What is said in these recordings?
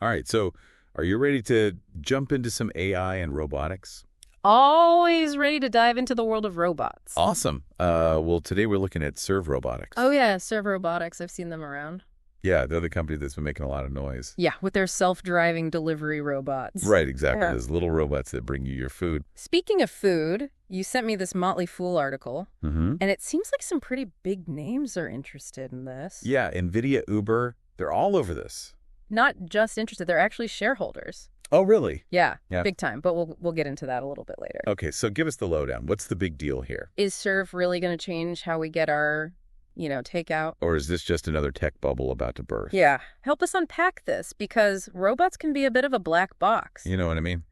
All right, so are you ready to jump into some AI and robotics? Always ready to dive into the world of robots. Awesome. Well, today we're looking at Serve Robotics. Oh yeah, Serve Robotics. I've seen them around. Yeah, they're the company that's been making a lot of noise. Yeah, with their self-driving delivery robots. Right, exactly. Yeah. Those little robots that bring you your food. Speaking of food, you sent me this Motley Fool article, Mm-hmm. and it seems like some pretty big names are interested in this. Yeah, Nvidia, Uber, they're all over this. Not just interested, they're actually shareholders. Oh, really? Yeah, Yeah. big time, but we'll get into that a little bit later. Okay, so give us the lowdown. What's the big deal here? Is Serve really going to change how we get our, takeout? Or is this just another tech bubble about to burst? Yeah, help us unpack this, because robots can be a bit of a black box. You know what I mean?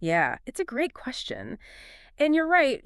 Yeah, it's a great question. And you're right,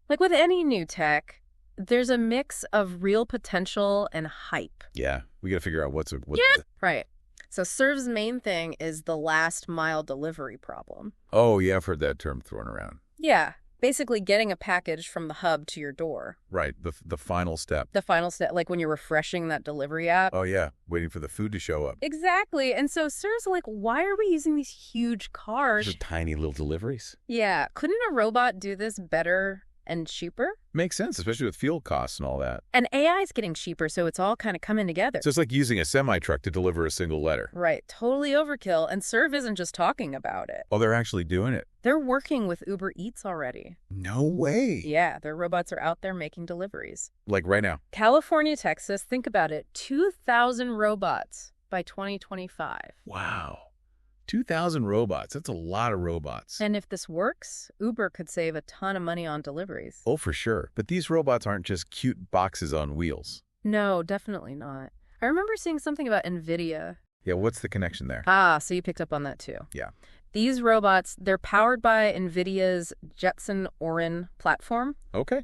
like with any new tech, there's a mix of real potential and hype. Yeah, we got to figure out what's Right. So Serve's main thing is the last mile delivery problem. Oh, yeah, I've heard that term thrown around. Yeah, basically getting a package from the hub to your door. Right, the final step. The final step, like when you're refreshing that delivery app. Oh, yeah, waiting for the food to show up. Exactly. And so Serve's like, why are we using these huge cars? Those are tiny little deliveries. Yeah, couldn't a robot do this better and cheaper? Makes sense, especially with fuel costs and all that. And AI is getting cheaper, so it's all kind of coming together. So it's like using a semi-truck to deliver a single letter. Right, totally overkill, and Serve isn't just talking about it. Oh, they're actually doing it. They're working with Uber Eats already. No way. Yeah, their robots are out there making deliveries. Like right now. California, Texas, think about it, 2,000 robots by 2025. Wow. 2,000 robots. That's a lot of robots. And if this works, Uber could save a ton of money on deliveries. Oh, for sure. But these robots aren't just cute boxes on wheels. No, definitely not. I remember seeing something about Nvidia. Yeah, what's the connection there? Ah, so you picked up on that too. Yeah. These robots, they're powered by Nvidia's Jetson Orin platform. Okay.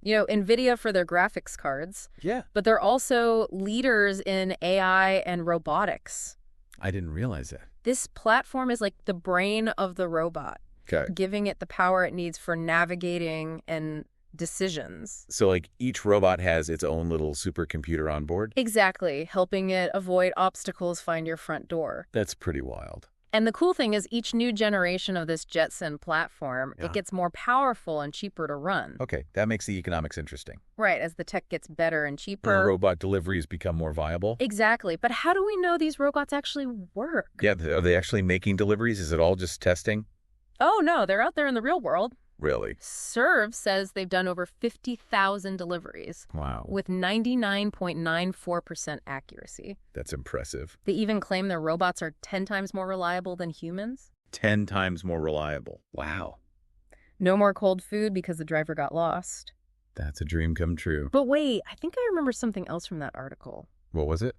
Nvidia for their graphics cards, Yeah. but they're also leaders in AI and robotics. I didn't realize that. This platform is like the brain of the robot, Okay. giving it the power it needs for navigating and decisions. So like each robot has its own little supercomputer on board? Exactly, helping it avoid obstacles, find your front door. That's pretty wild. And the cool thing is each new generation of this Jetson platform, Yeah. it gets more powerful and cheaper to run. Okay, that makes the economics interesting. Right, as the tech gets better and And cheaper. robot deliveries become more viable? Exactly, but how do we know these robots actually work? Yeah, are they actually making deliveries? Is it all just testing? Oh no, they're out there in the real world. Really? Serve says they've done over 50,000 deliveries Wow. with 99.94% accuracy. That's impressive. They even claim their robots are 10 times more reliable than humans. 10 times more reliable. Wow. No more cold food because the driver got lost. That's a dream come true. But wait, I think I remember something else from that article. What was it?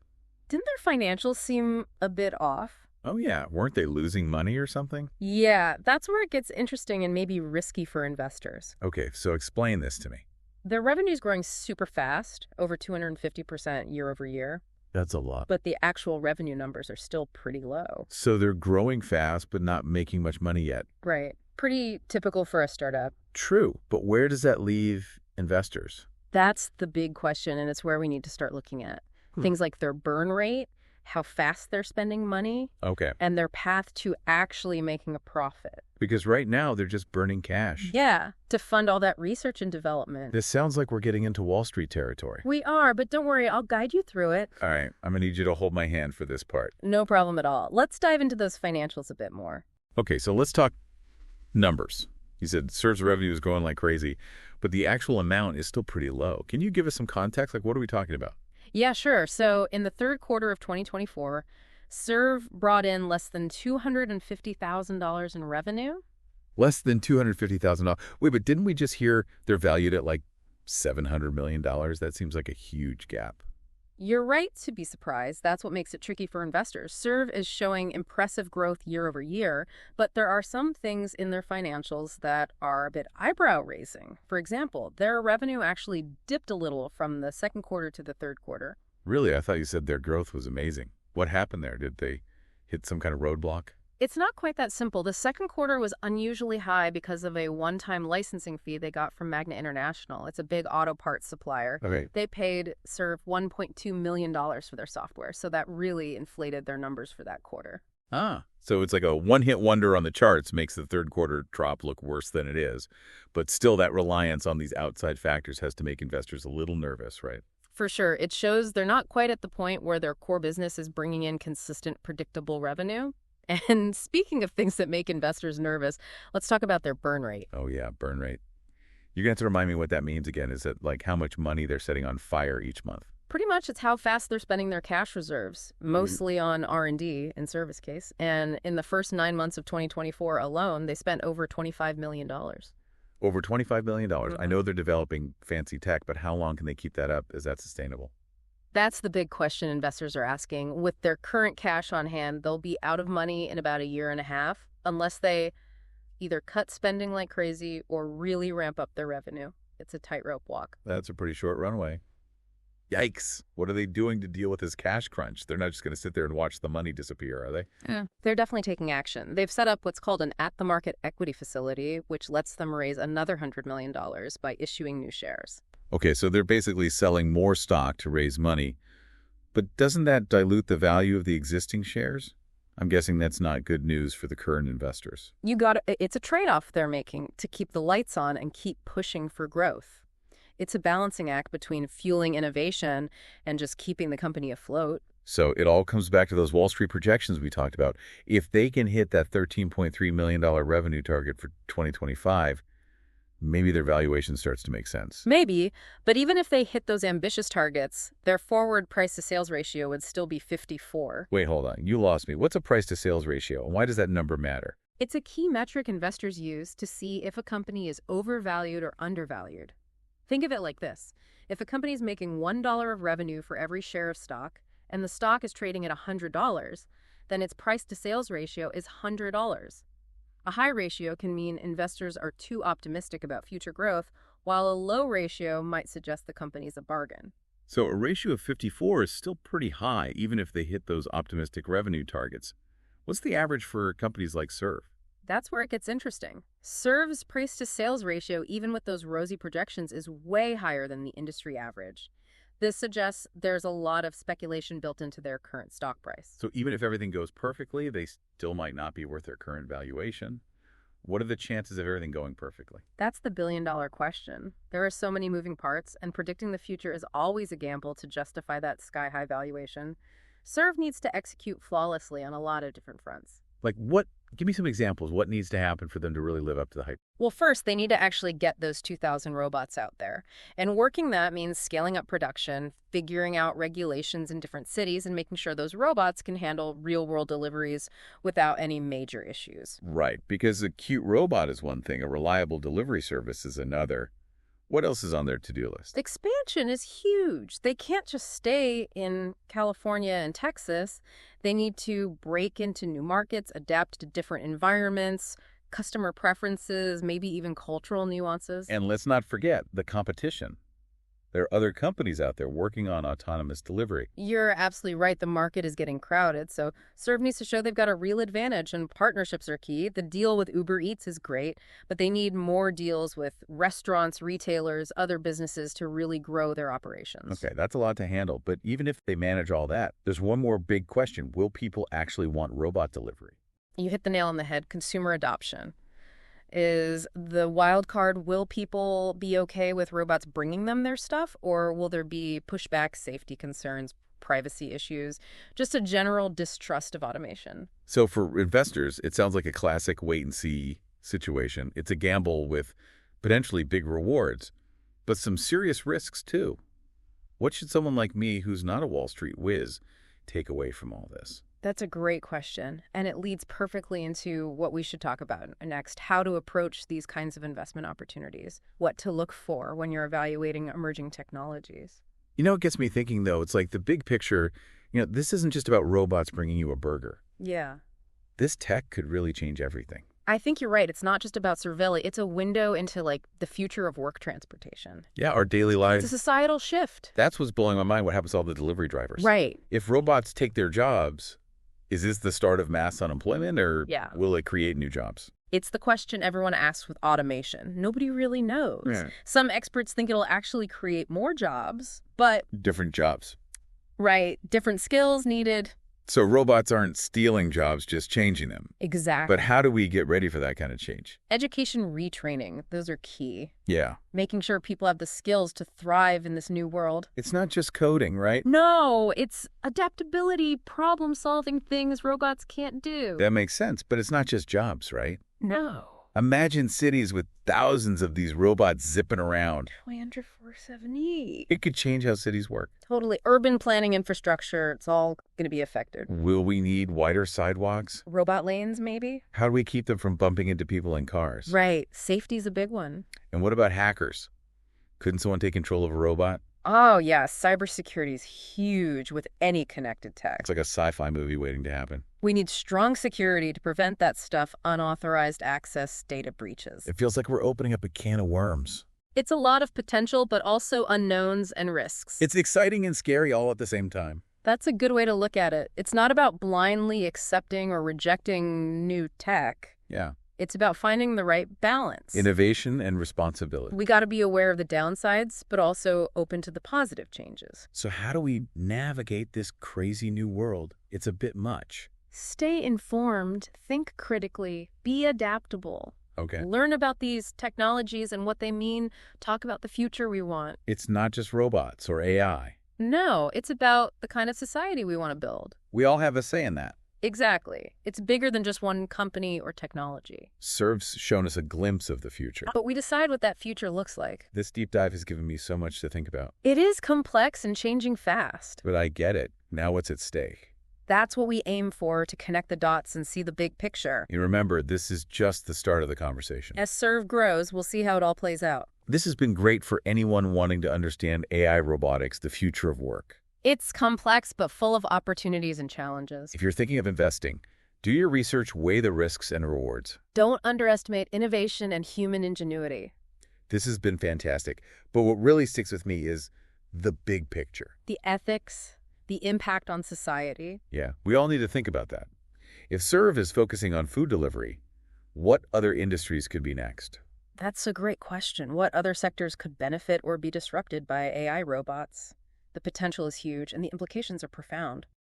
Didn't their financials seem a bit off? Oh, yeah. Weren't they losing money or something? Yeah, that's where it gets interesting and maybe risky for investors. Okay, so explain this to me. Their revenue's growing super fast, over 250% year over year, That's a lot. but the actual revenue numbers are still pretty low. So they're growing fast, but not making much money yet. Right. Pretty typical for a startup. True, but where does that leave investors? That's the big question, and it's where we need to start looking at. Things like their burn rate, how fast they're spending money, Okay, and their path to actually making a profit. because right now they're just burning cash. Yeah, to fund all that research and development. This sounds like we're getting into Wall Street territory. We are, but don't worry, I'll guide you through it. All right, I'm going to need you to hold my hand for this part. No problem at all. Let's dive into those financials a bit more. Okay, so let's talk numbers. You said Serve's revenue is growing like crazy, but the actual amount is still pretty low. Can you give us some context? Like, what are we talking about? Yeah, sure. So in the third quarter of 2024, Serve brought in less than $250,000 in revenue. Less than $250,000. Wait, but didn't we just hear they're valued at like $700 million? That seems like a huge gap. You're right to be surprised. That's what makes it tricky for investors. Serve is showing impressive growth year over year, but there are some things in their financials that are a bit eyebrow-raising. For example, their revenue actually dipped a little from the second quarter to the third quarter. Really? I thought you said their growth was amazing. What happened there? Did they hit some kind of roadblock? It's not quite that simple. The second quarter was unusually high because of a one-time licensing fee they got from Magna International. It's a big auto parts supplier. Okay. They paid Serve $1.2 million for their software, so that really inflated their numbers for that quarter. Ah, so it's like a one-hit wonder on the charts makes the third quarter drop look worse than it is. But still, that reliance on these outside factors has to make investors a little nervous, right? For sure, it shows they're not quite at the point where their core business is bringing in consistent, predictable revenue. And speaking of things that make investors nervous, let's talk about their burn rate. Oh, yeah, burn rate. You're going to have to remind me what that means again. Is it like how much money they're setting on fire each month? Pretty much it's how fast they're spending their cash reserves, mostly on R&D in Service case. And in the first 9 months of 2024 alone, they spent over $25 million. Over $25 million. I know they're developing fancy tech, but how long can they keep that up? Is that sustainable? That's the big question investors are asking. With their current cash on hand, they'll be out of money in about a year and a half, unless they either cut spending like crazy or really ramp up their revenue. It's a tightrope walk. That's a pretty short runway. Yikes. What are they doing to deal with this cash crunch? They're not just going to sit there and watch the money disappear, are they? Yeah. They're definitely taking action. They've set up what's called an at-the-market equity facility, which lets them raise another $100 million by issuing new shares. Okay, so they're basically selling more stock to raise money. But doesn't that dilute the value of the existing shares? I'm guessing that's not good news for the current investors. It's a trade-off they're making to keep the lights on and keep pushing for growth. It's a balancing act between fueling innovation and just keeping the company afloat. So it all comes back to those Wall Street projections we talked about. If they can hit that $13.3 million revenue target for 2025, maybe their valuation starts to make sense. Maybe, but even if they hit those ambitious targets, their forward price-to-sales ratio would still be 54. Wait, hold on. You lost me. What's a price-to-sales ratio, and why does that number matter? It's a key metric investors use to see if a company is overvalued or undervalued. Think of it like this. If a company is making $1 of revenue for every share of stock, and the stock is trading at $100, then its price-to-sales ratio is $100. A high ratio can mean investors are too optimistic about future growth, while a low ratio might suggest the company's a bargain. So a ratio of 54 is still pretty high, even if they hit those optimistic revenue targets. What's the average for companies like Serve? That's where it gets interesting. Serve's price-to-sales ratio, even with those rosy projections, is way higher than the industry average. This suggests there's a lot of speculation built into their current stock price. So even if everything goes perfectly, they still might not be worth their current valuation. What are the chances of everything going perfectly? That's the billion-dollar question. There are so many moving parts, and predicting the future is always a gamble to justify that sky-high valuation. Serve needs to execute flawlessly on a lot of different fronts. Like what? Give me some examples. What needs to happen for them to really live up to the hype? Well, first, they need to actually get those 2,000 robots out there. And working that means scaling up production, figuring out regulations in different cities, and making sure those robots can handle real-world deliveries without any major issues. Right, because a cute robot is one thing, a reliable delivery service is another. What else is on their to-do list? Expansion is huge. They can't just stay in California and Texas. They need to break into new markets, adapt to different environments, customer preferences, maybe even cultural nuances. And let's not forget the competition. There are other companies out there working on autonomous delivery. You're absolutely right. The market is getting crowded, so Serve needs to show they've got a real advantage, and partnerships are key. The deal with Uber Eats is great, but they need more deals with restaurants, retailers, other businesses to really grow their operations. Okay, that's a lot to handle, but even if they manage all that, there's one more big question. Will people actually want robot delivery? You hit the nail on the head. Consumer adoption is the wild card. Will people be okay with robots bringing them their stuff, or will there be pushback, safety concerns, privacy issues, just a general distrust of automation? So for investors, it sounds like a classic wait-and-see situation. It's a gamble with potentially big rewards, but some serious risks too. What should someone like me, who's not a Wall Street whiz, take away from all this? That's a great question, and it leads perfectly into what we should talk about next, how to approach these kinds of investment opportunities, what to look for when you're evaluating emerging technologies. You know, it gets me thinking, though, it's like the big picture, this isn't just about robots bringing you a burger. Yeah. This tech could really change everything. I think you're right. It's not just about surveillance. It's a window into, the future of work transportation. Yeah, our daily lives. It's a societal shift. That's what's blowing my mind, what happens to all the delivery drivers. Right. If robots take their jobs, Is this the start of mass unemployment, or Yeah. will it create new jobs? It's the question everyone asks with automation. Nobody really knows. Yeah. Some experts think it'll actually create more jobs, but, Different jobs. right, different skills needed. So robots aren't stealing jobs, just changing them. Exactly. But how do we get ready for that kind of change? Education retraining, those are key. Yeah. Making sure people have the skills to thrive in this new world. It's not just coding, right? No, it's adaptability, problem-solving things robots can't do. That makes sense, but it's not just jobs, right? No. Imagine cities with thousands of these robots zipping around. 24/7. It could change how cities work. Totally. Urban planning infrastructure, it's all going to be affected. Will we need wider sidewalks? Robot lanes, maybe? How do we keep them from bumping into people in cars? Right. Safety's a big one. And what about hackers? Couldn't someone take control of a robot? Oh, yeah. Cybersecurity is huge with any connected tech. It's like a sci-fi movie waiting to happen. We need strong security to prevent that stuff, unauthorized access, data breaches. It feels like we're opening up a can of worms. It's a lot of potential, but also unknowns and risks. It's exciting and scary all at the same time. That's a good way to look at it. It's not about blindly accepting or rejecting new tech. Yeah. It's about finding the right balance. Innovation and responsibility. We got to be aware of the downsides, but also open to the positive changes. So how do we navigate this crazy new world? It's a bit much. Stay informed, think critically, be adaptable. Okay. Learn about these technologies and what they mean. Talk about the future we want. It's not just robots or AI. No, it's about the kind of society we want to build. We all have a say in that. Exactly. It's bigger than just one company or technology. SERV's shown us a glimpse of the future. But we decide what that future looks like. This deep dive has given me so much to think about. It is complex and changing fast. But I get it. Now what's at stake? That's what we aim for, to connect the dots and see the big picture. And remember, this is just the start of the conversation. As SERV grows, we'll see how it all plays out. This has been great for anyone wanting to understand AI robotics, the future of work. It's complex, but full of opportunities and challenges. If you're thinking of investing, do your research, weigh the risks and rewards. Don't underestimate innovation and human ingenuity. This has been fantastic. But what really sticks with me is the big picture. The ethics, the impact on society. Yeah, we all need to think about that. If SERV is focusing on food delivery, what other industries could be next? That's a great question. What other sectors could benefit or be disrupted by AI robots? The potential is huge, and the implications are profound.